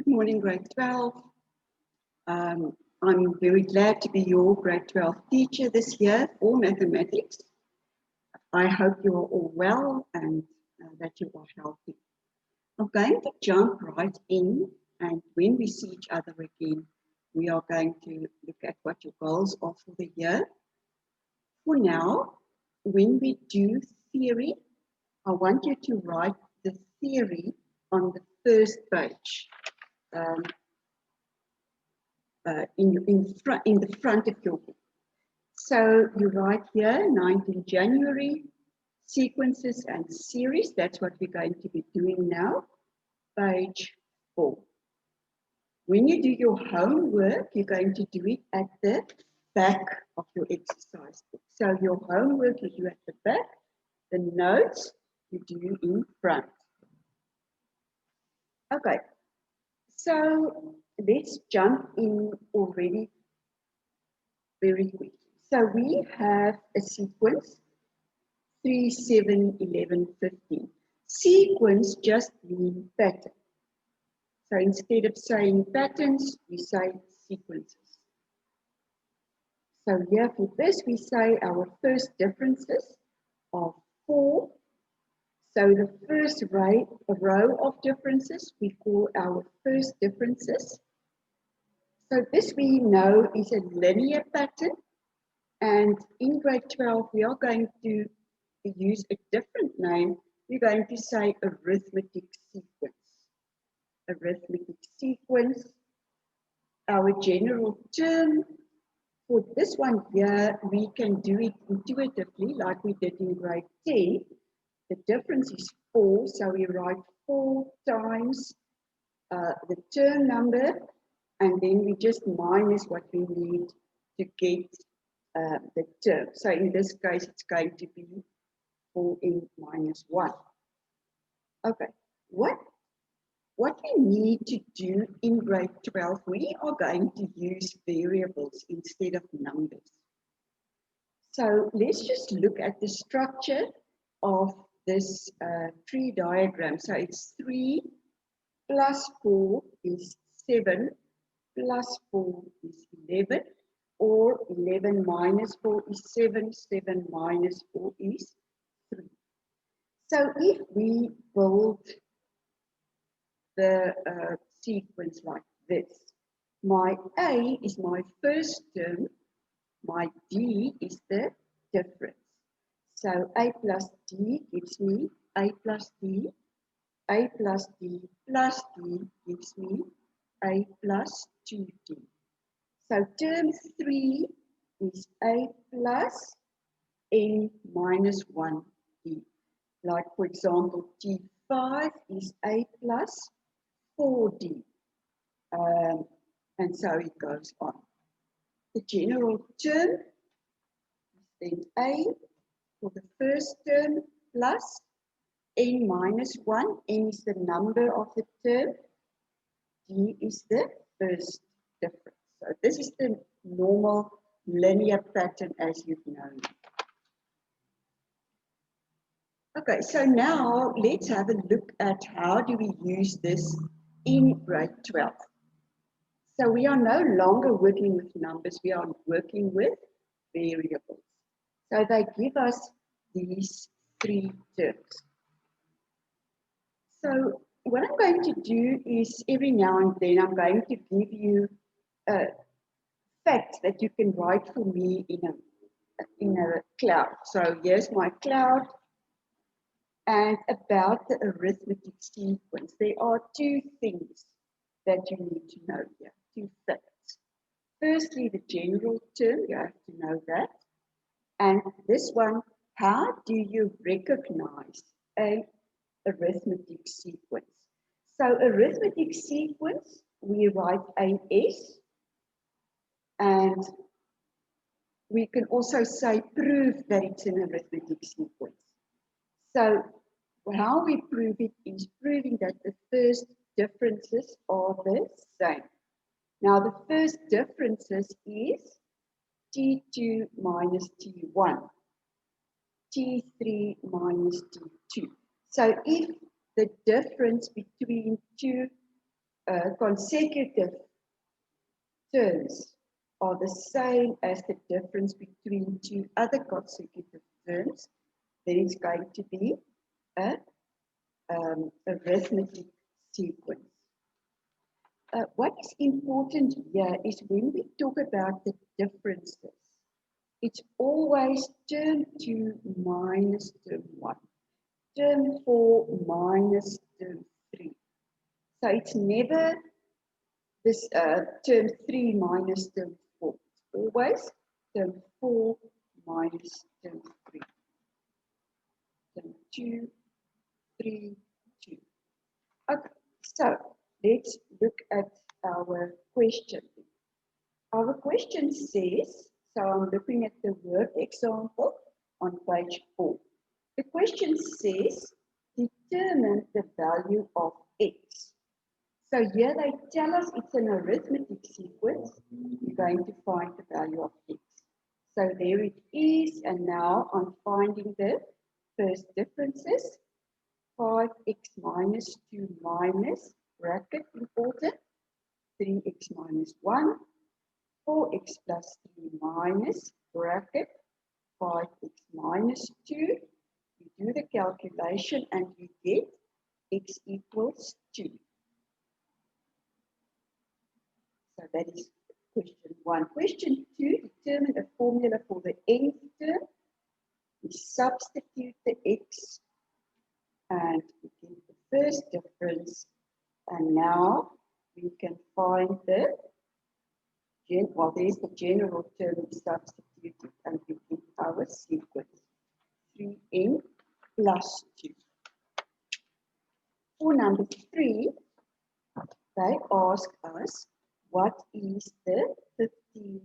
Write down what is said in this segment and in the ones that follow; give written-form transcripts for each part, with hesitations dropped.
Good morning, grade 12. I'm very glad to be your grade 12 teacher this year for mathematics. I hope you are all well and that you are healthy. I'm going to jump right in, and when we see each other again, we are going to look at what your goals are for the year. For now, when we do theory, I want you to write the theory on the first page. In the front of your book. So you write here 19 January, sequences and series. That's what we're going to be doing now. Page 4. When you do your homework, you're going to do it at the back of your exercise book. So your homework you do at the back, the notes you do in front. Okay, so let's jump in already very quickly. So we have a sequence 3, 7, 11, 15. Sequence just means pattern. So instead of saying patterns, we say sequences. So here for this, we say our first differences are 4. So the first row of differences we call our first differences. So this we know is a linear pattern. And in grade 12, we are going to use a different name. We're going to say arithmetic sequence. Arithmetic sequence. Our general term for this one here, we can do it intuitively like we did in grade 10. The difference is 4, so we write 4 times the term number, and then we just minus what we need to get the term. So in this case, it's going to be 4n minus 1. Okay, what we need to do in grade 12, we are going to use variables instead of numbers. So let's just look at the structure of this tree diagram. So it's 3 plus 4 is 7, plus 4 is 11. Or 11 minus 4 is 7, 7 minus 4 is 3. So if we build the sequence like this, my A is my first term, my D is the difference. So A plus D gives me A plus D, A plus D plus D gives me A plus 2D. So term 3 is A plus n minus 1d. Like for example, T5 is A plus 4d. And so it goes on. The general term is then A for the first term plus n minus 1. N is the number of the term. D is the first difference. So this is the normal linear pattern as you've known. Okay, so now let's have a look at how do we use this in grade 12. So we are no longer working with numbers, we are working with variables. So they give us these 3 terms. So what I'm going to do is every now and then I'm going to give you facts that you can write for me in a cloud. So here's my cloud. And about the arithmetic sequence, there are 2 things that you need to know here, 2 facts. Firstly, the general term, you have to know that. And this one, how do you recognize an arithmetic sequence? So arithmetic sequence, we write AS, and we can also say prove that it's an arithmetic sequence. So how we prove it is proving that the first differences are the same. Now the first differences is T2 minus T1, T3 minus T2. So if the difference between 2 consecutive terms are the same as the difference between two other consecutive terms, then it's going to be a arithmetic sequence. What is important here is when we talk about the differences, it's always term 2 minus term 1, term 4 minus term 3. So it's never this term 3 minus term 4. It's always term 4 minus term 3. Term 2, 3, 2. Okay, so let's look at our question. Our question says, so I'm looking at the word example on page 4. The question says, determine the value of x. So here they tell us it's an arithmetic sequence. You're going to find the value of x. So there it is, and now I'm finding the first differences. 5x minus 2 minus, bracket important, 3x minus 1, 4x plus 3 minus, bracket, 5x minus 2. You do the calculation and you get x equals 2. So that is question 1. Question 2, determine a formula for the nth term. We substitute the x and we get the first difference. And now we can find the, well, there's the general term substituted and we get our sequence. 3n plus 2. For number 3, they ask us, what is the 15th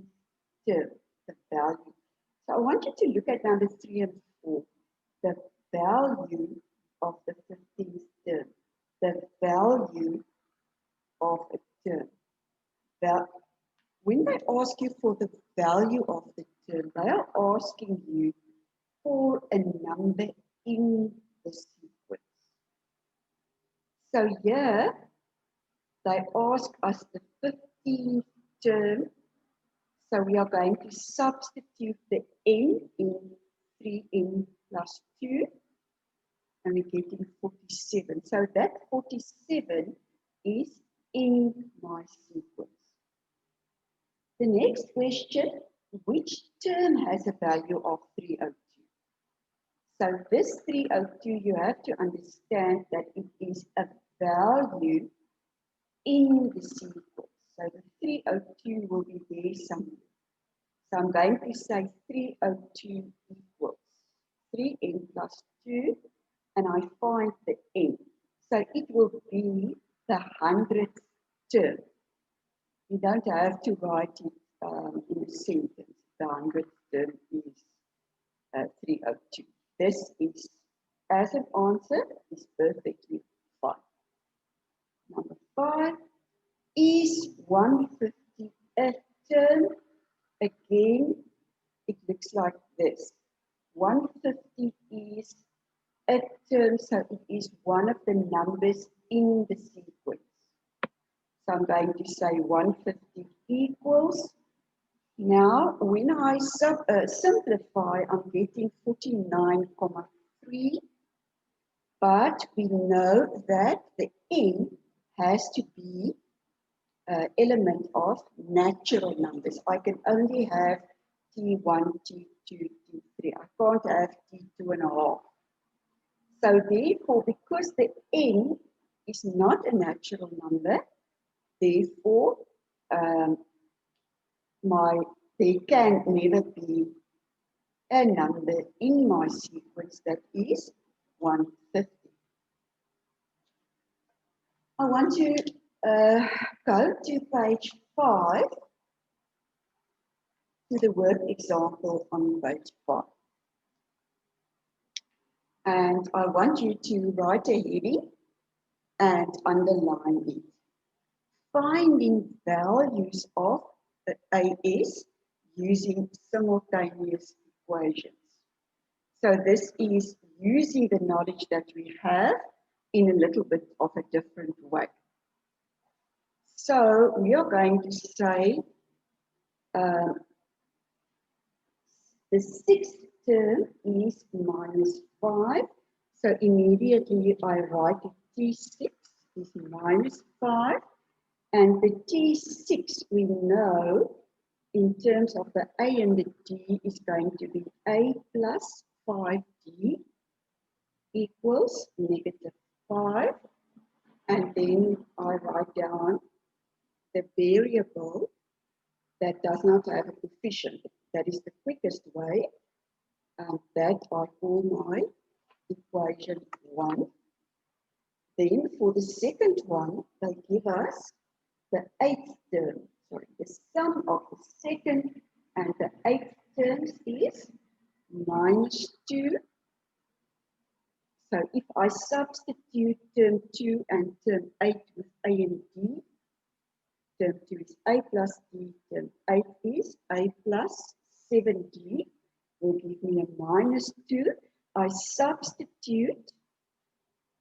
term, the value? So I want you to look at number 3 and 4, the value of the 15th term, the value of a term. When they ask you for the value of the term, they are asking you for a number in the sequence. So here, they ask us the 15th term. So we are going to substitute the n in 3n plus 2. And we're getting 47. So that 47 is in my sequence. The next question, which term has a value of 302? So this 302, you have to understand that it is a value in the sequence. So the 302 will be there somewhere. So I'm going to say 302 equals 3n plus 2, and I find the n. So it will be the 100th term. You don't have to write it in a sentence. The 100th term is 302. This is, as an answer, is perfectly fine. Number 5, is 150 a term? Again, it looks like this. 150 is a term, so it is one of the numbers in the sequence. So I'm going to say 150 equals. Now, when I simplify, I'm getting 49,3. But we know that the n has to be an element of natural numbers. I can only have T1, T2, T3. I can't have T2 and a half. So therefore, because the n is not a natural number, therefore, there can never be a number in my sequence that is 150. I want to go to page 5, to the word example on page 5. And I want you to write a heading and underline it. Finding values of the AS using simultaneous equations. So this is using the knowledge that we have in a little bit of a different way. So we are going to say the sixth term is minus 5. So immediately I write T6 is minus 5. And the T6 we know in terms of the A and the D is going to be A plus 5D equals negative 5. And then I write down the variable that does not have a coefficient. That is the quickest way. And that I call my equation 1. Then for the second one, they give us the eighth term. Sorry, the sum of the second and the eighth terms is minus 2. So if I substitute term 2 and term 8 with A and D, term 2 is A plus D, term 8 is A plus 7D, will give me a minus 2. I substitute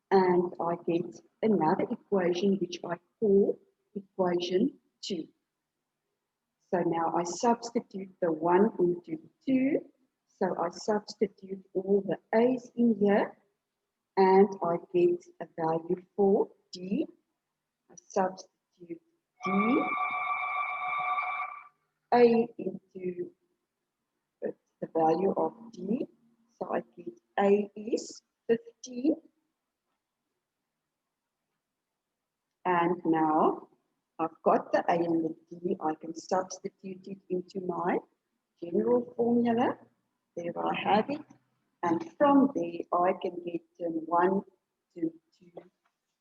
and I get another equation which I call equation 2. So now I substitute the 1 into 2. So I substitute all the A's in here and I get a value for D. I substitute D, A into the value of D. So I get A is 15. And now I've got the A and the D. I can substitute it into my general formula. There I have it. And from there, I can get term 1, term 2,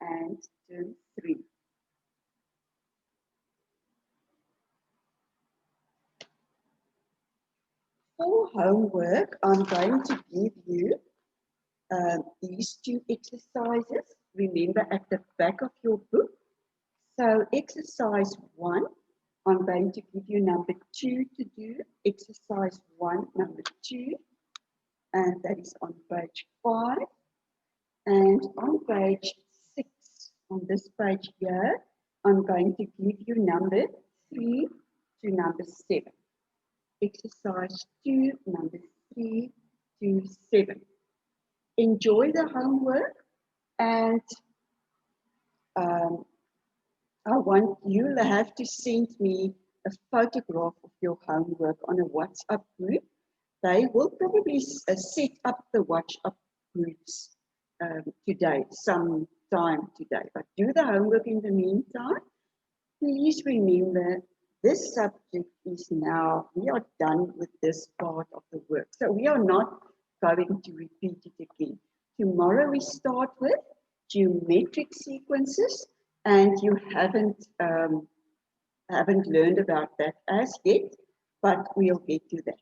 and term 3. For homework, I'm going to give you these two exercises. Remember at the back of your book. So exercise 1, I'm going to give you number 2 to do. Exercise 1, number 2. And that is on page 5. And on page 6, on this page here, I'm going to give you number 3 to number 7. Exercise 2, number 3 to 7. Enjoy the homework, and I want you to have to send me a photograph of your homework on a WhatsApp group. They will probably set up the WhatsApp groups today, sometime today. But do the homework in the meantime. Please remember this subject is now, we are done with this part of the work. So we are not going to repeat it again. Tomorrow we start with geometric sequences, and you haven't learned about that as yet, but we'll get to that.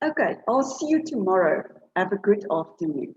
Okay, I'll see you tomorrow. Have a good afternoon.